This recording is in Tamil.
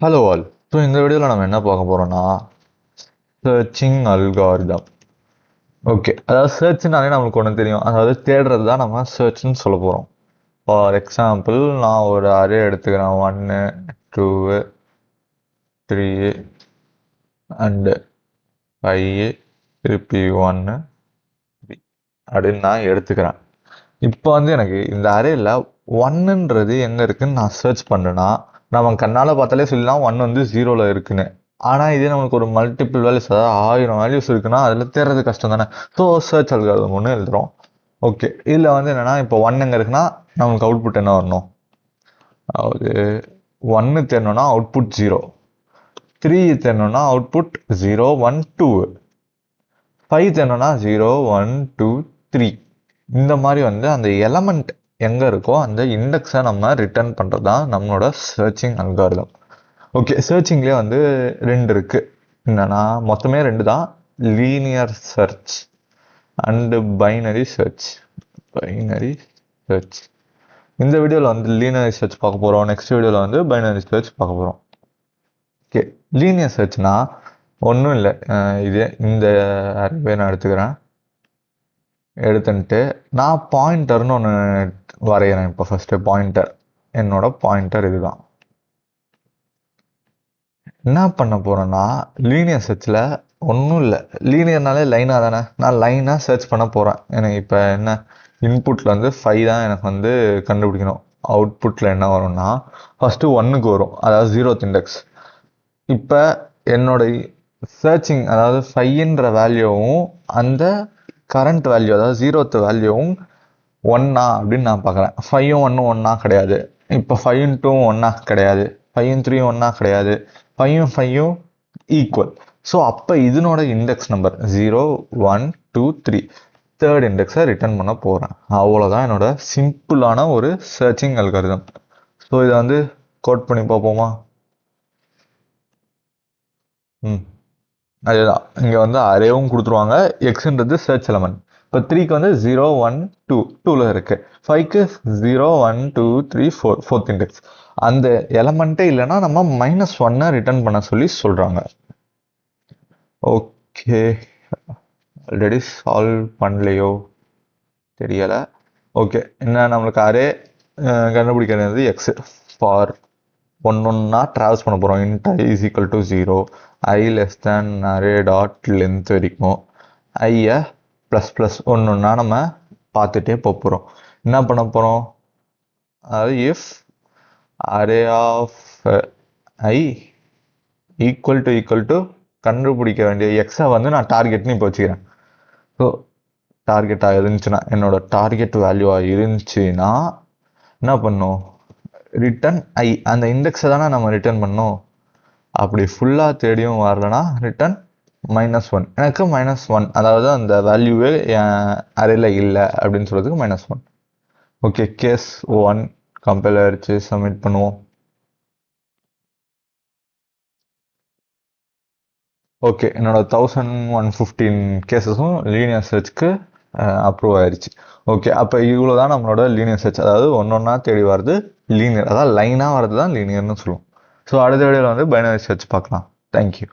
Hello all. ஸோ இந்த வீடியோவில் நம்ம என்ன பார்க்க போகிறோம்னா சர்ச்சிங் அல்காரிதம். ஓகே, அதாவது சர்ச்னாலே நம்மளுக்கு ஒன்று தெரியும், அதாவது தேடுறது தான் நம்ம சர்ச்னு சொல்ல போகிறோம். ஃபார் எக்ஸாம்பிள், நான் ஒரு அரே எடுத்துக்கிறேன். 1 2 3 அண்டு 5 திருப்பி 1 3 அப்படின்னு நான் எடுத்துக்கிறேன். இப்போ வந்து எனக்கு இந்த அரேயில் ஒன்னுன்றது எங்கே இருக்குன்னு நான் சர்ச் பண்ணுறேன்னா, நம்ம கண்ணால் பார்த்தாலே சொல்லலாம் 1 வந்து 0ல் இருக்குன்னு. ஆனால் இதே நம்மளுக்கு ஒரு மல்டிபிள் வேல்யூஸ், அதாவது 1000 வேல்யூஸ் இருக்குன்னா அதில் தேடுறது கஷ்டம் தானே. ஸோ சர்ச் அல்காரிதம் ஒன்று எழுதுகிறோம். ஓகே, இதில் வந்து என்னென்னா, இப்போ 1 எங்கே இருக்குன்னா நம்மளுக்கு அவுட்புட் என்ன வரணும், அதாவது 1 தேடணும்னா அவுட்புட் 0, 3 தேடணும்னா அவுட்புட் 0 1 2, 5 தேடணும்னா 0 1 2 3. இந்த மாதிரி வந்து அந்த எலமெண்ட் எங்கே இருக்கோ அந்த இண்டெக்ஸை நம்ம ரிட்டர்ன் பண்ணுறது தான் நம்மளோட சர்ச்சிங் அல்காரிதம். ஓகே, சர்ச்சிங்லேயே வந்து 2 இருக்குது. என்னன்னா மொத்தமே 2 தான், linear search and binary search. இந்த வீடியோவில் வந்து லீனியர் சர்ச் பார்க்க போகிறோம், நெக்ஸ்ட் வீடியோவில் வந்து பைனரி சர்ச் பார்க்க போகிறோம். ஓகே, லீனியர் சர்ச்னா ஒன்றும் இல்லை, இதே இந்த அரே நான் எடுத்துன்ட்டு நான் பாயிண்டர்னு ஒன்று வரைகிறேன். இப்போ ஃபஸ்ட்டு பாயிண்டர், என்னோட பாயிண்டர் இதுதான். என்ன பண்ண போகிறேன்னா, லீனியர் சர்ச்சில் ஒன்றும் இல்லை, லீனியர்னாலே லைனாக தானே, நான் லைனாக சர்ச் பண்ண போகிறேன். எனக்கு இப்போ என்ன இன்புட்டில் வந்து 5 தான் எனக்கு வந்து கண்டுபிடிக்கணும். அவுட்புட்டில் என்ன வரும்னா ஃபஸ்ட்டு 1க்கு வரும், அதாவது 0th இண்டெக்ஸ். இப்போ என்னோட சர்ச்சிங், அதாவது 5ன்ற வேல்யூவும் அந்த கரண்ட் வேல்யூ, அதாவது 0th வேல்யூவும் 1 அப்படின்னு நான் பார்க்குறேன். 5ம் 1ம் 1 கிடையாது. இப்போ 5 2 1 கிடையாது, 5 3 1 கிடையாது, 5ம் 5ம் ஈக்குவல். ஸோ அப்போ இதனோட இண்டெக்ஸ் நம்பர் 0 1 2 3, தேர்ட் இண்டெக்ஸை ரிட்டர்ன் பண்ண போகிறேன். அவ்வளோதான் என்னோட சிம்பிளான ஒரு சர்ச்சிங் அல்காரிதம். ஸோ இதை வந்து கோட் பண்ணி பார்ப்போமா? அதுதான் இங்கே வந்து அரேவும் கொடுத்துருவாங்க. எக்ஸ்ன்றது சர்ச் எலமெண்ட். இப்போ 3க்கு வந்து 0 1 2 2ல இருக்கு, 5க்கு 0 1 2 3 4 4th இண்டெக்ஸ். அந்த எலமெண்ட்டே இல்லைன்னா நம்ம -1 ரிட்டர்ன் பண்ண சொல்லி சொல்கிறாங்க. ஓகே, ஆல்ரெடி சால்வ் பண்ணலையோ தெரியலை. ஓகே, என்ன நம்மளுக்கு அரே கண்டுபிடிக்கிறது எக்ஸ். ஃபார் ஒன்றா ட்ராவல்ஸ் பண்ண போகிறோம். Int I is equal to 0, I less than array dot length வரைக்கும் ஐயை ++ ஒன்றுன்னா நம்ம பார்த்துட்டே போகிறோம். என்ன பண்ண போகிறோம், அதாவது if array of I equal to கண்டுபிடிக்க வேண்டிய எக்ஸை வந்து நான் டார்கெட்னு இப்போ வச்சுக்கிறேன். ஸோ டார்கெட்டாக இருந்துச்சுன்னா, என்னோட டார்கெட் வேல்யூவாக இருந்துச்சுன்னா என்ன பண்ணும், ரிட்டன் ஐ, அந்த இண்டெக்ஸை தானே நம்ம ரிட்டர்ன் பண்ணோம். அப்படி ஃபுல்லாக தேடியும் வரலனா ரிட்டன் -1. எனக்கு -1, அதாவது அந்த வேல்யூவே என் அரேல இல்லை அப்படின்னு சொல்கிறதுக்கு -1. ஓகே, கேஸ் 1 கம்பைலர் அடிச்சு சப்மிட் பண்ணுவோம். ஓகே, என்னோட 1115 கேசஸும் லீனியர் சர்ச்சுக்கு அப்ரூவ் ஆயிடுச்சு. ஓகே, அப்போ இவ்வளோ தான் நம்மளோட லீனியர் சர்ச், அதாவது ஒன்றா தேடி வர்றது லீனியர், அதாவது லைனாக வர்றது தான் லீனியர்னு சொல்லுவோம். ஸோ அடுத்த வீடியோவில் வந்து பைனரி சர்ச் பார்க்கலாம். தேங்க்யூ.